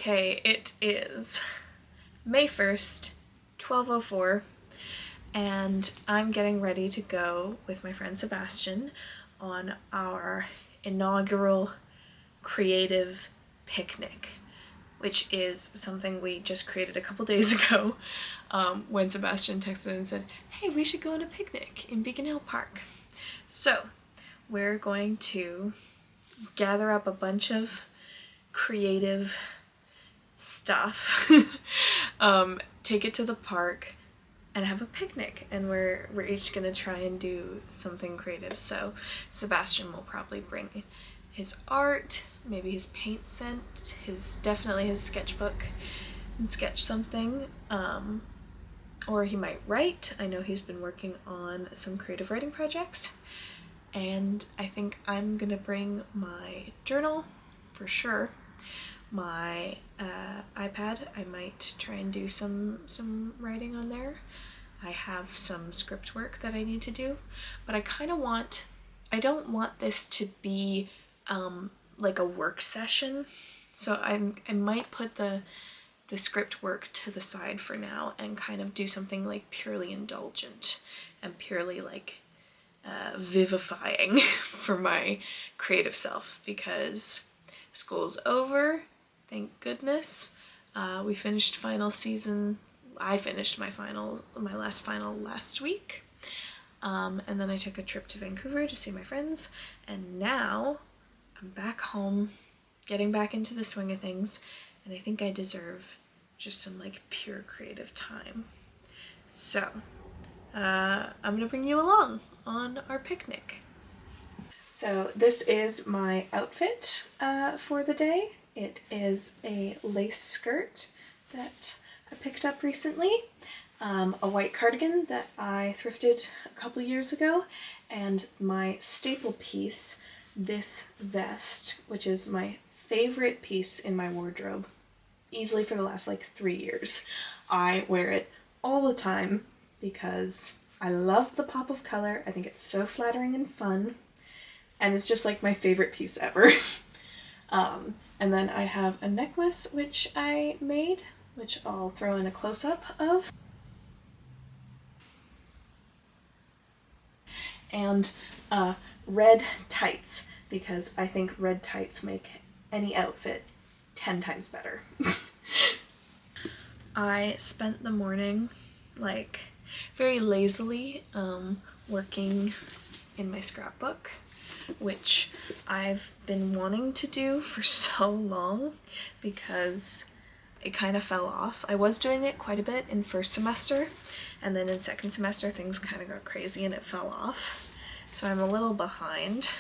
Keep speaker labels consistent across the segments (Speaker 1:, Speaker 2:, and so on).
Speaker 1: Okay, it is May 1st, 12:04, and I'm getting ready to go with my friend Sebastian on our inaugural creative picnic, which is something we just created a couple days ago when Sebastian texted and said, hey, we should go on a picnic in Beacon Hill Park. So we're going to gather up a bunch of creative stuff, take it to the park and have a picnic, and we're each gonna try and do something creative. So Sebastian will probably bring his art, maybe his paint set, definitely his sketchbook, and sketch something, or he might write. I know he's been working on some creative writing projects, and I think I'm gonna bring my journal for sure, my iPad. I might try and do some writing on there. I have some script work that I need to do, but I don't want this to be like a work session, so I might put the script work to the side for now and kind of do something like purely indulgent and purely like vivifying for my creative self, because school's over, thank goodness. We finished final season. I finished my last final last week, and then I took a trip to Vancouver to see my friends, and now I'm back home, getting back into the swing of things, and I think I deserve just some like pure creative time. So I'm gonna bring you along on our picnic. So this is my outfit for the day. It is a lace skirt that I picked up recently, a white cardigan that I thrifted a couple years ago, and my staple piece, this vest, which is my favorite piece in my wardrobe, easily for the last like 3 years. I wear it all the time because I love the pop of color. I think it's so flattering and fun, and it's just like my favorite piece ever. And then I have a necklace which I made, which I'll throw in a close-up of. And red tights, because I think red tights make any outfit 10 times better. I spent the morning like very lazily working in my scrapbook, which I've been wanting to do for so long because it kind of fell off. I was doing it quite a bit in first semester, and then in second semester things kind of got crazy and it fell off. So I'm a little behind,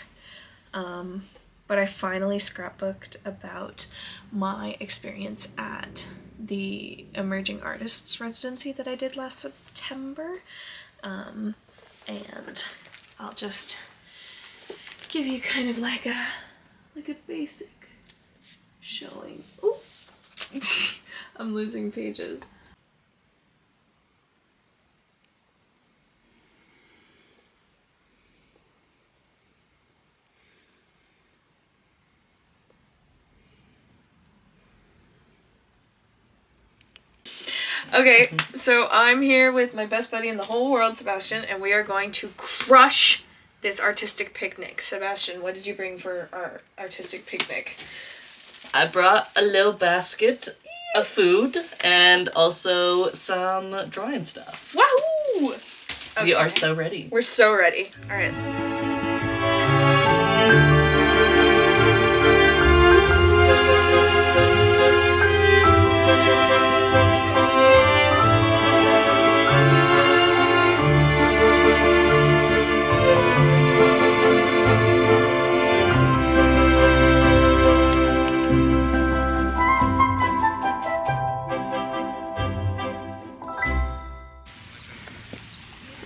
Speaker 1: but I finally scrapbooked about my experience at the Emerging Artists residency that I did last September, and I'll just give you kind of like a basic showing. Ooh. I'm losing pages. Okay, so I'm here with my best buddy in the whole world, Sebastian, and we are going to crush this artistic picnic. Sebastian, what did you bring for our artistic picnic?
Speaker 2: I brought a little basket of food and also some drawing stuff.
Speaker 1: Wahoo! Okay.
Speaker 2: We are so ready.
Speaker 1: We're so ready. All right.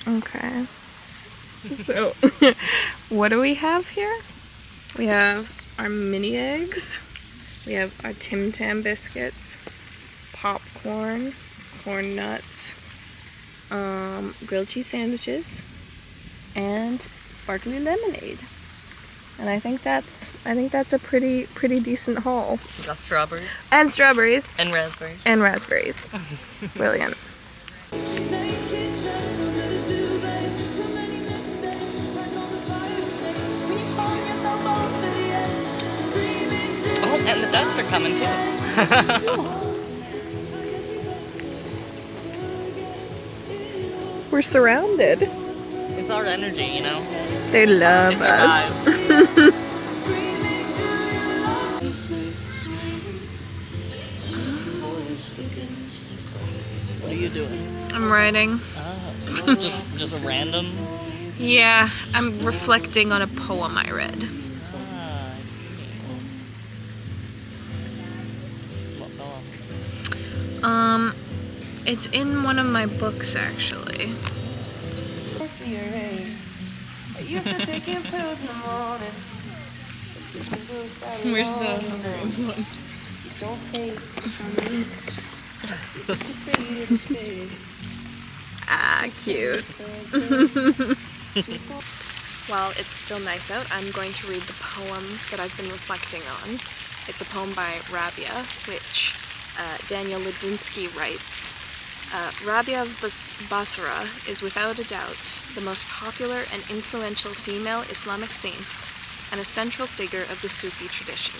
Speaker 1: Okay, so what do we have here? We have our mini eggs, we have our Tim Tam biscuits, popcorn, corn nuts, grilled cheese sandwiches, and sparkly lemonade. And I think that's a pretty decent haul.
Speaker 2: We got strawberries.
Speaker 1: And strawberries.
Speaker 2: And raspberries.
Speaker 1: And raspberries. Brilliant.
Speaker 2: Oh, and the ducks are coming too.
Speaker 1: We're surrounded.
Speaker 2: It's our energy, you know?
Speaker 1: They love us.
Speaker 2: What are you doing?
Speaker 1: I'm writing.
Speaker 2: Just a random?
Speaker 1: Yeah, I'm reflecting on a poem I read.
Speaker 2: I see. What poem?
Speaker 1: It's in one of my books, actually. Where's the one? Ah, cute. While it's still nice out, I'm going to read the poem that I've been reflecting on. It's a poem by Rabia, which Daniel Ladinsky writes. Rabia of Basra is without a doubt the most popular and influential female Islamic saint and a central figure of the Sufi tradition.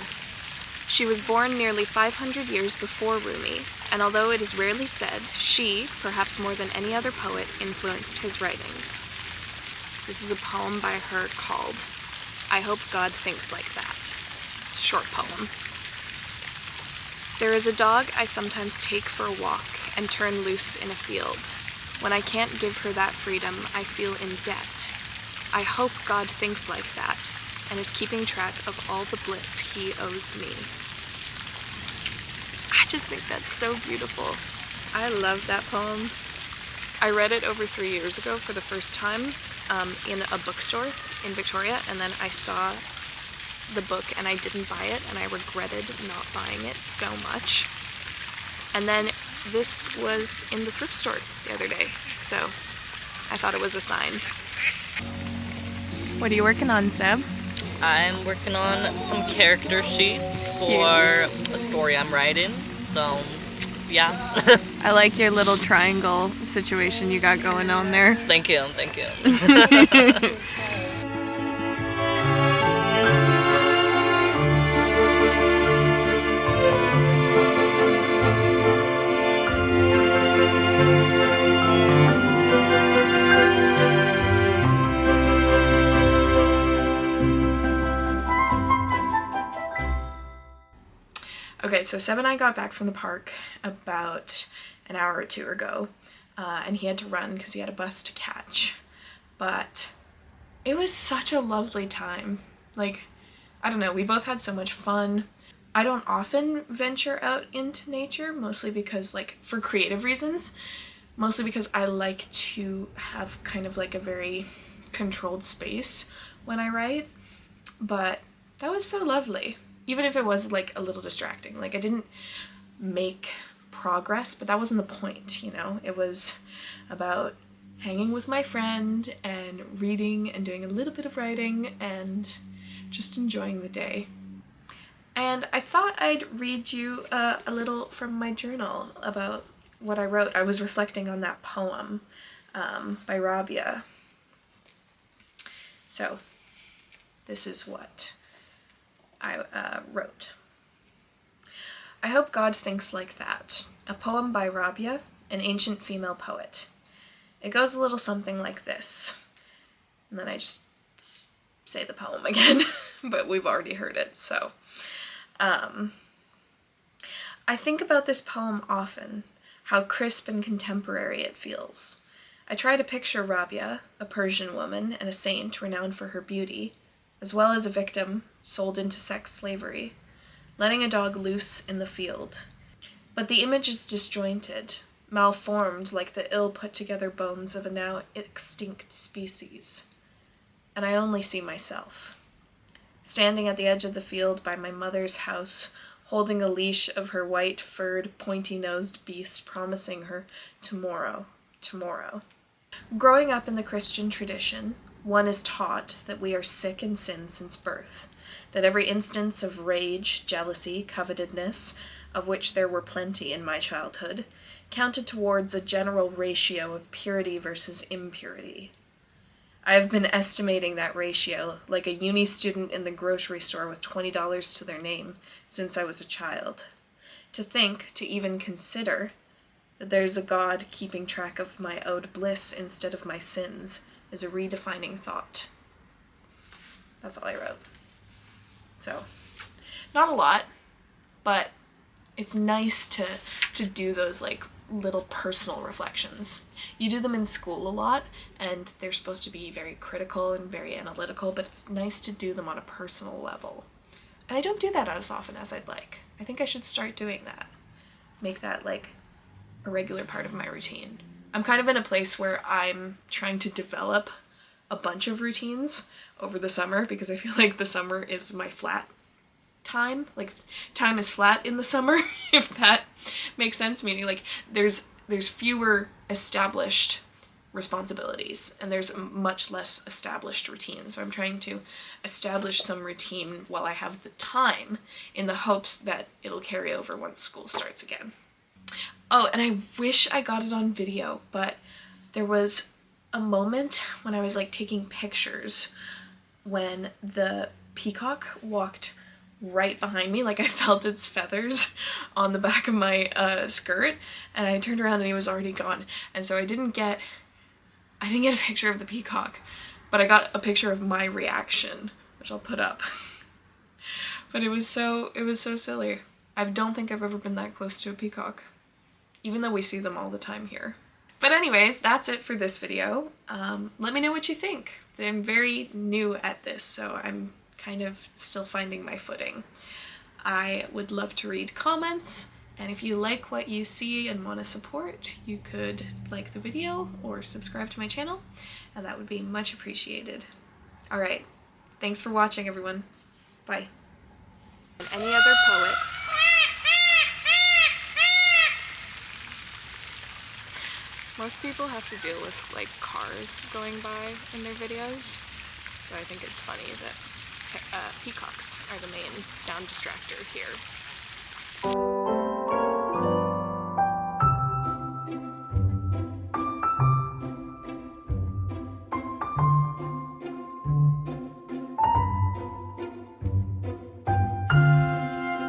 Speaker 1: She was born nearly 500 years before Rumi, and although it is rarely said, she, perhaps more than any other poet, influenced his writings. This is a poem by her called I Hope God Thinks Like That. It's a short poem. There is a dog I sometimes take for a walk and turn loose in a field. When I can't give her that freedom, I feel in debt. I hope God thinks like that and is keeping track of all the bliss he owes me. I just think that's so beautiful. I love that poem. I read it over 3 years ago for the first time in a bookstore in Victoria, and then I saw the book and I didn't buy it, and I regretted not buying it so much. And then this was in the thrift store the other day, so I thought it was a sign. What are you working on, Seb?
Speaker 2: I'm working on some character sheets for a story I'm writing, so yeah.
Speaker 1: I like your little triangle situation you got going on there.
Speaker 2: Thank you.
Speaker 1: Okay, so Seb and I got back from the park about an hour or two ago, and he had to run because he had a bus to catch. But it was such a lovely time. Like, I don't know, we both had so much fun. I don't often venture out into nature, mostly because, like, for creative reasons, mostly because I like to have kind of like a very controlled space when I write. But that was so lovely. Even if it was like a little distracting. Like, I didn't make progress, but that wasn't the point, you know? It was about hanging with my friend and reading and doing a little bit of writing and just enjoying the day. And I thought I'd read you a little from my journal about what I wrote. I was reflecting on that poem by Rabia. So this is what I wrote. I hope God thinks like that. A poem by Rabia, an ancient female poet. It goes a little something like this. And then I just say the poem again, but we've already heard it, so. I think about this poem often, how crisp and contemporary it feels. I try to picture Rabia, a Persian woman and a saint renowned for her beauty, as well as a victim sold into sex slavery, letting a dog loose in the field. But the image is disjointed, malformed like the ill-put-together bones of a now extinct species. And I only see myself, standing at the edge of the field by my mother's house, holding a leash of her white-furred, pointy-nosed beast, promising her tomorrow, tomorrow. Growing up in the Christian tradition, one is taught that we are sick in sin since birth, that every instance of rage, jealousy, covetousness, of which there were plenty in my childhood, counted towards a general ratio of purity versus impurity. I have been estimating that ratio like a uni student in the grocery store with $20 to their name since I was a child. To think, to even consider, that there's a God keeping track of my owed bliss instead of my sins is a redefining thought. That's all I wrote. So, not a lot, but it's nice to do those like little personal reflections. You do them in school a lot, and they're supposed to be very critical and very analytical, but it's nice to do them on a personal level. And I don't do that as often as I'd like. I think I should start doing that. Make that like a regular part of my routine. I'm kind of in a place where I'm trying to develop a bunch of routines over the summer because I feel like the summer is my flat time. Like, time is flat in the summer, if that makes sense, meaning like there's fewer established responsibilities and there's much less established routine. So I'm trying to establish some routine while I have the time in the hopes that it'll carry over once school starts again. Oh, and I wish I got it on video, but there was a moment when I was like taking pictures when the peacock walked right behind me, like I felt its feathers on the back of my skirt, and I turned around and he was already gone. And so I didn't get a picture of the peacock, but I got a picture of my reaction, which I'll put up. But it was so silly. I don't think I've ever been that close to a peacock, even though we see them all the time here. But anyways, that's it for this video. Let me know what you think. I'm very new at this, so I'm kind of still finding my footing. I would love to read comments, and if you like what you see and want to support, you could like the video or subscribe to my channel, and that would be much appreciated. Alright, thanks for watching, everyone. Bye. Any other poet. Most people have to deal with like cars going by in their videos, so I think it's funny that peacocks are the main sound distractor here.